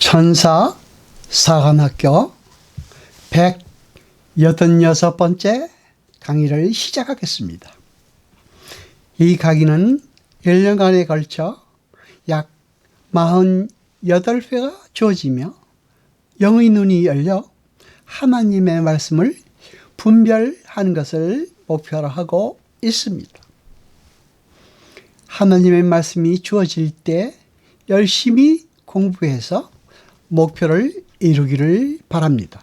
천사 사관학교 186번째 강의를 시작하겠습니다. 이 강의는 1년간에 걸쳐 약 48회가 주어지며 영의 눈이 열려 하나님의 말씀을 분별하는 것을 목표로 하고 있습니다. 하나님의 말씀이 주어질 때 열심히 공부해서 목표를 이루기를 바랍니다.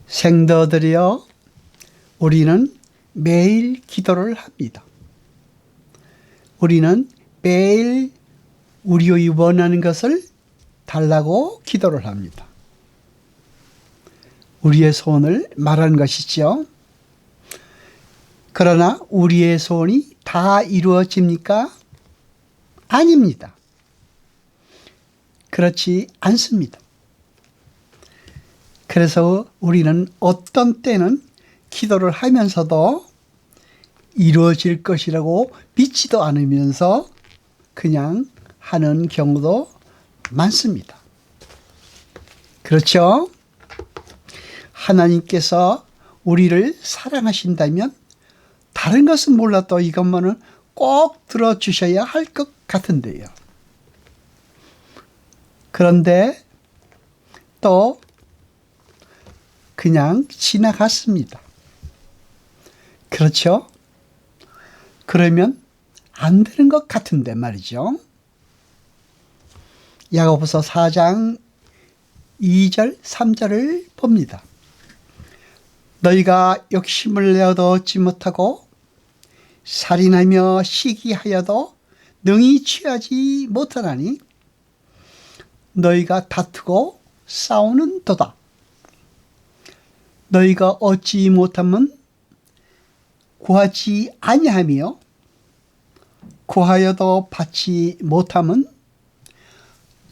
생도들이여, 우리는 매일 기도를 합니다. 우리는 매일 우리의 원하는 것을 달라고 기도를 합니다. 우리의 소원을 말하는 것이죠. 그러나 우리의 소원이 다 이루어집니까? 아닙니다. 그렇지 않습니다. 그래서 우리는 어떤 때는 기도를 하면서도 이루어질 것이라고 믿지도 않으면서 그냥 하는 경우도 많습니다. 그렇죠? 하나님께서 우리를 사랑하신다면 다른 것은 몰라도 이것만은 꼭 들어주셔야 할 것 같은데요. 그런데 또 그냥 지나갔습니다. 그렇죠? 그러면 안 되는 것 같은데 말이죠. 야고보서 4장 2절 3절을 봅니다. 너희가 욕심을 내어도 얻지 못하고 살인하며 시기하여도 능히 취하지 못하나니 너희가 다투고 싸우는 도다. 너희가 얻지 못하면 구하지 아니하며 구하여도 받지 못하면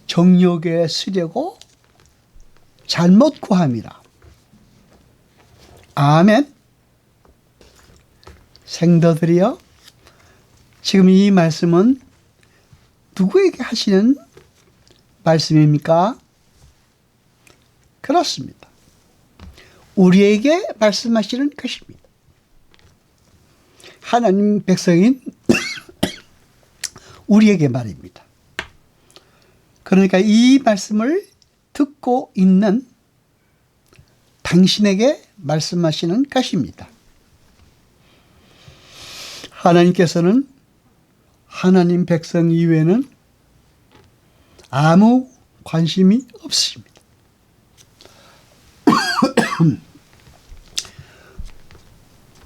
정욕에 쓰려고 잘못 구함이라. 아멘. 생도들이여, 지금 이 말씀은 누구에게 하시는 말씀입니까? 그렇습니다. 우리에게 말씀하시는 것입니다. 하나님 백성인 우리에게 말입니다. 그러니까 이 말씀을 듣고 있는 당신에게 말씀하시는 것입니다. 하나님께서는 하나님 백성 이외에는 아무 관심이 없습니다.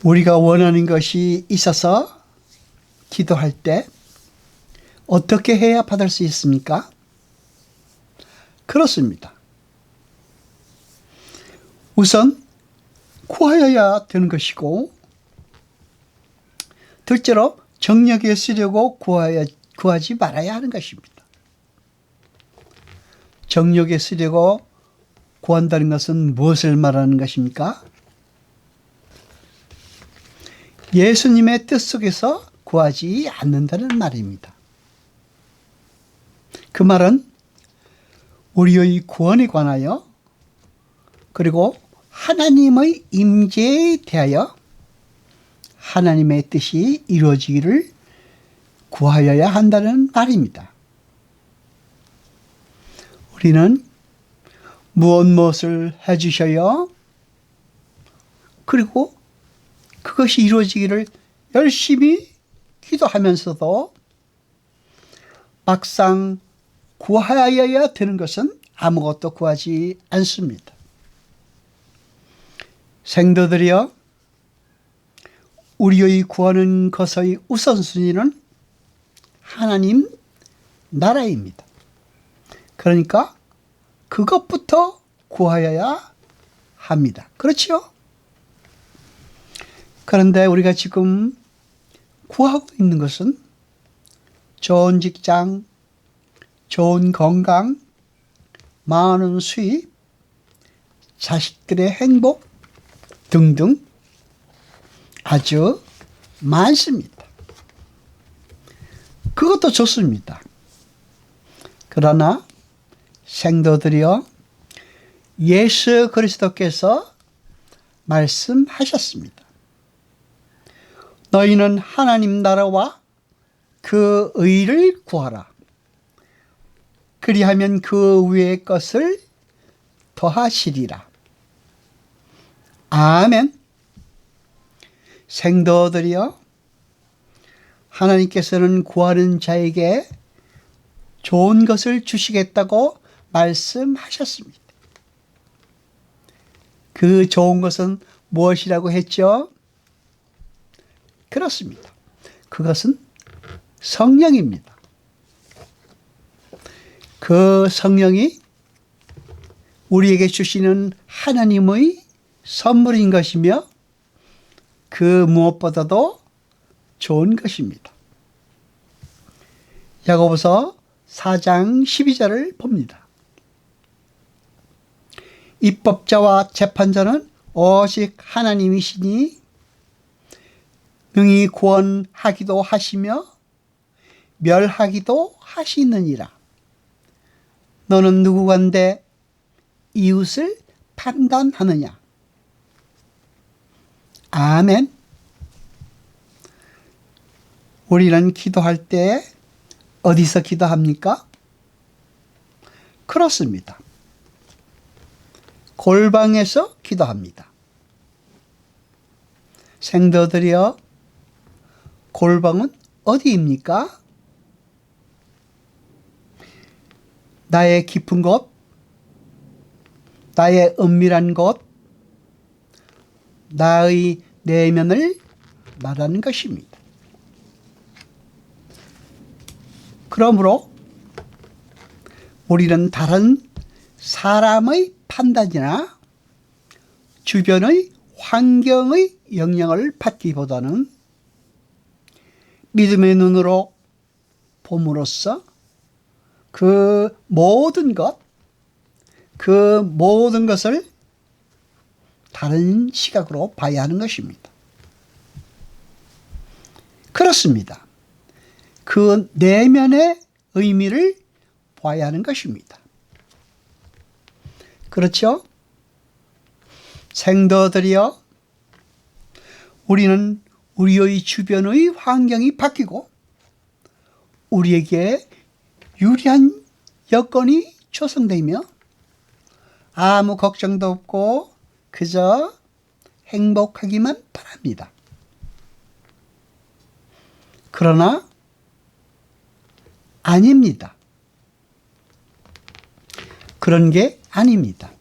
우리가 원하는 것이 있어서 기도할 때 어떻게 해야 받을 수 있습니까? 그렇습니다. 우선 구하여야 되는 것이고, 둘째로 정력에 쓰려고 구하지 말아야 하는 것입니다. 정력에 쓰려고 구한다는 것은 무엇을 말하는 것입니까? 예수님의 뜻 속에서 구하지 않는다는 말입니다. 그 말은 우리의 구원에 관하여, 그리고 하나님의 임재에 대하여 하나님의 뜻이 이루어지기를 구하여야 한다는 말입니다. 우리는 무엇을 해주셔요? 그리고 그것이 이루어지기를 열심히 기도하면서도 막상 구하여야 되는 것은 아무것도 구하지 않습니다. 생도들이여, 우리의 구하는 것의 우선순위는 하나님 나라입니다. 그러니까 그것부터 구하여야 합니다. 그렇죠? 그런데 우리가 지금 구하고 있는 것은 좋은 직장, 좋은 건강, 많은 수입, 자식들의 행복 등등 아주 많습니다. 그것도 좋습니다. 그러나 생도들이여, 예수 그리스도께서 말씀하셨습니다. 너희는 하나님 나라와 그 의를 구하라. 그리하면 그 위의 것을 더하시리라. 아멘. 생도들이여, 하나님께서는 구하는 자에게 좋은 것을 주시겠다고 말씀하셨습니다. 그 좋은 것은 무엇이라고 했죠? 그렇습니다. 그것은 성령입니다. 그 성령이 우리에게 주시는 하나님의 선물인 것이며 그 무엇보다도 좋은 것입니다. 야고보서 4장 12절을 봅니다. 입법자와 재판자는 오직 하나님이시니 능히 구원하기도 하시며 멸하기도 하시느니라. 너는 누구간데 이웃을 판단하느냐? 아멘. 우리는 기도할 때 어디서 기도합니까? 그렇습니다. 골방에서 기도합니다. 생도들이여, 골방은 어디입니까? 나의 깊은 곳, 나의 은밀한 곳, 나의 내면을 말하는 것입니다. 그러므로 우리는 다른 사람의 판단이나 주변의 환경의 영향을 받기보다는 믿음의 눈으로 봄으로써 그 모든 것을 다른 시각으로 봐야 하는 것입니다. 그렇습니다. 그 내면의 의미를 봐야 하는 것입니다. 그렇죠? 생도들이여, 우리는 우리의 주변의 환경이 바뀌고 우리에게 유리한 여건이 조성되며 아무 걱정도 없고 그저 행복하기만 바랍니다. 그러나 아닙니다. 그런 게 아닙니다.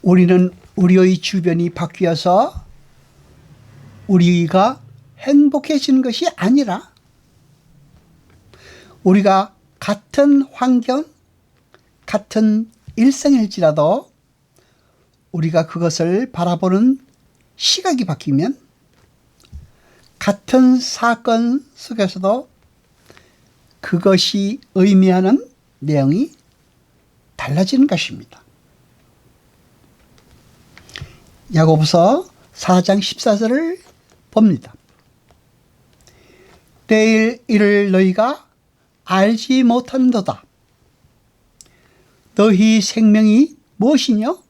우리는 우리의 주변이 바뀌어서 우리가 행복해지는 것이 아니라 우리가 같은 환경, 같은 일생일지라도 우리가 그것을 바라보는 시각이 바뀌면 같은 사건 속에서도 그것이 의미하는 내용이 달라지는 것입니다. 야고보서 4장 14절을 봅니다. 내일 일을 너희가 알지 못하는도다. 너희 생명이 무엇이뇨?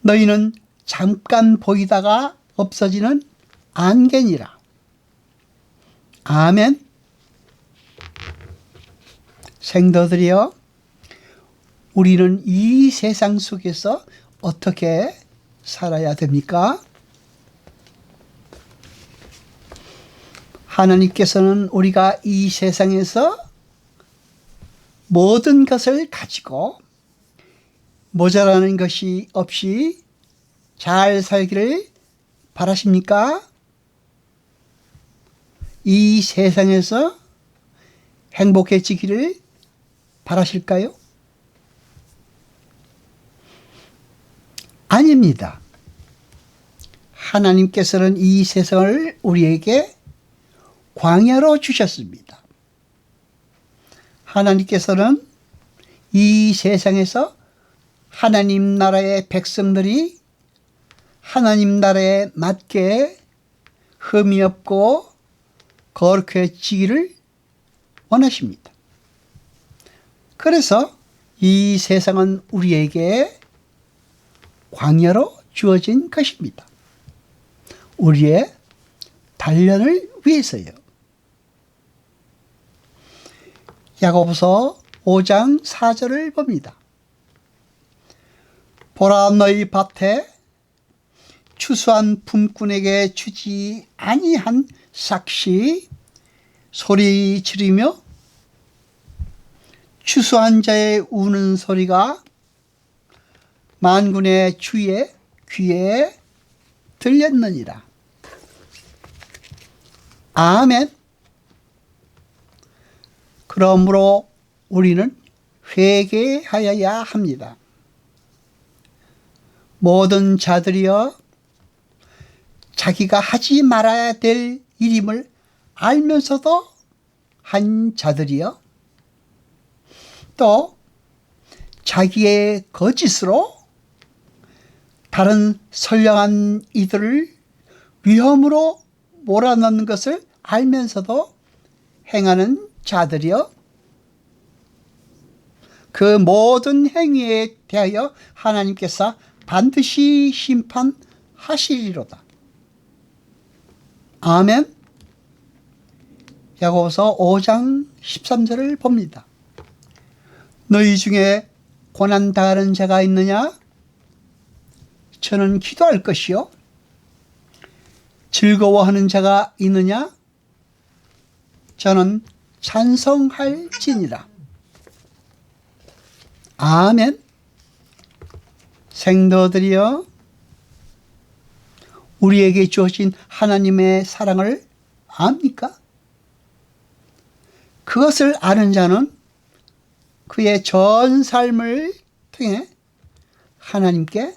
너희는 잠깐 보이다가 없어지는 안개니라. 아멘. 생도들이여, 우리는 이 세상 속에서 어떻게 살아야 됩니까? 하나님께서는 우리가 이 세상에서 모든 것을 가지고 모자라는 것이 없이 잘 살기를 바라십니까? 이 세상에서 행복해지기를 바라실까요? 아닙니다. 하나님께서는 이 세상을 우리에게 광야로 주셨습니다. 하나님께서는 이 세상에서 하나님 나라의 백성들이 하나님 나라에 맞게 흠이 없고 거룩해지기를 원하십니다. 그래서 이 세상은 우리에게 광야로 주어진 것입니다. 우리의 단련을 위해서요. 야고보서 5장 4절을 봅니다. 보라, 너희 밭에 추수한 품꾼에게 주지 아니한 삭시 소리 지르며 추수한 자의 우는 소리가 만군의 주의 귀에 들렸느니라. 아멘. 그러므로 우리는 회개하여야 합니다. 모든 자들이여 자기가 하지 말아야 될 일임을 알면서도 한 자들이여 또 자기의 거짓으로 다른 선량한 이들을 위험으로 몰아넣는 것을 알면서도 행하는 자들이여 그 모든 행위에 대하여 하나님께서 반드시 심판하시리로다. 아멘. 야고보서 5장 13절을 봅니다. 너희 중에 고난 당하는 자가 있느냐? 저는 기도할 것이요. 즐거워하는 자가 있느냐? 저는 찬송할지니라. 아멘. 생도들이여 우리에게 주어진 하나님의 사랑을 압니까? 그것을 아는 자는 그의 전 삶을 통해 하나님께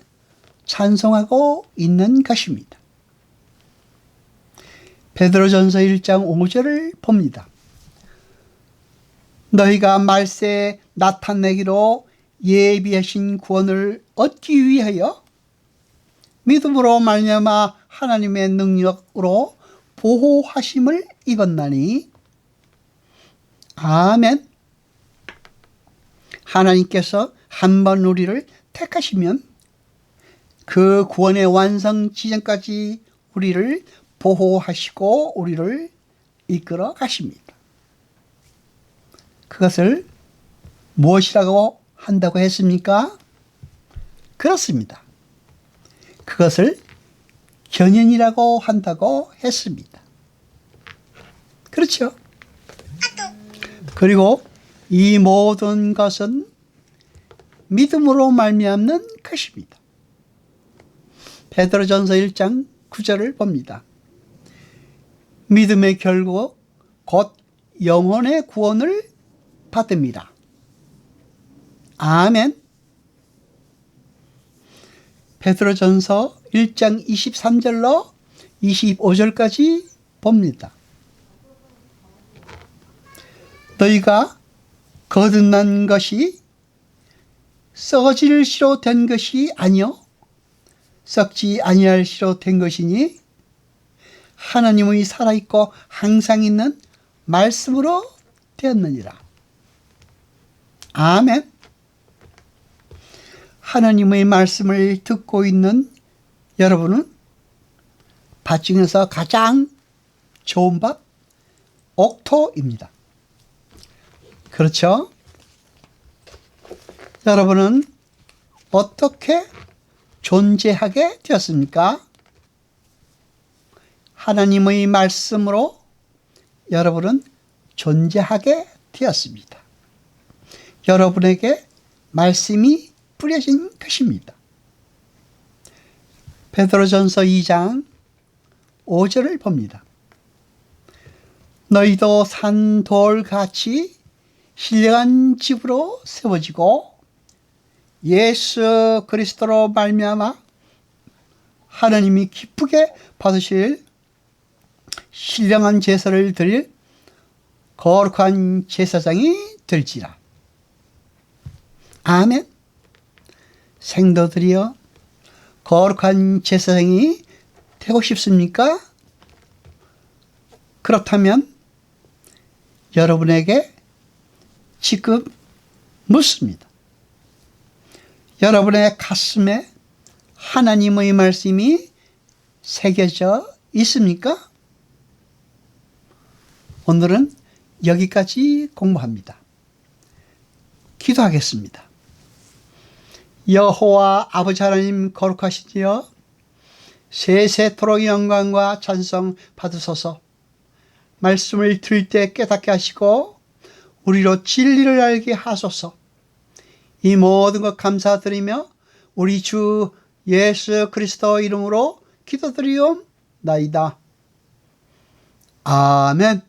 찬송하고 있는 것입니다. 베드로전서 1장 5절을 봅니다. 너희가 말세에 나타내기로 예비하신 구원을 얻기 위하여 믿음으로 말미암아 하나님의 능력으로 보호하심을 입었나니. 아멘. 하나님께서 한 번 우리를 택하시면 그 구원의 완성 지점까지 우리를 보호하시고 우리를 이끌어 가십니다. 그것을 무엇이라고 한다고 했습니까? 그렇습니다. 그것을 견인이라고 한다고 했습니다. 그렇죠? 그리고 이 모든 것은 믿음으로 말미암는 것입니다. 베드로전서 1장 9절을 봅니다. 믿음의 결국 곧 영혼의 구원을 받습니다. 아멘. 베드로전서 1장 23절로 25절까지 봅니다. 너희가 거듭난 것이 썩어질 시로 된 것이 아니요 썩지 아니할 시로 된 것이니 하나님의 살아있고 항상 있는 말씀으로 되었느니라. 아멘. 하나님의 말씀을 듣고 있는 여러분은 밭 중에서 가장 좋은 밭, 옥토입니다. 그렇죠? 여러분은 어떻게 존재하게 되었습니까? 하나님의 말씀으로 여러분은 존재하게 되었습니다. 여러분에게 말씀이 뿌려진 것입니다. 베드로전서 2장 5절을 봅니다. 너희도 산돌같이 신령한 집으로 세워지고 예수 그리스도로 말미암아 하나님이 기쁘게 받으실 신령한 제사를 드릴 거룩한 제사장이 될지라. 아멘. 생도들이여 거룩한 제사장이 되고 싶습니까? 그렇다면 여러분에게 지금 묻습니다. 여러분의 가슴에 하나님의 말씀이 새겨져 있습니까? 오늘은 여기까지 공부합니다. 기도하겠습니다. 여호와 아버지 하나님 거룩하시지요. 세세토록 영광과 찬송 받으소서. 말씀을 들을 때 깨닫게 하시고 우리로 진리를 알게 하소서. 이 모든 것 감사드리며 우리 주 예수 그리스도 이름으로 기도드리옵나이다. 아멘.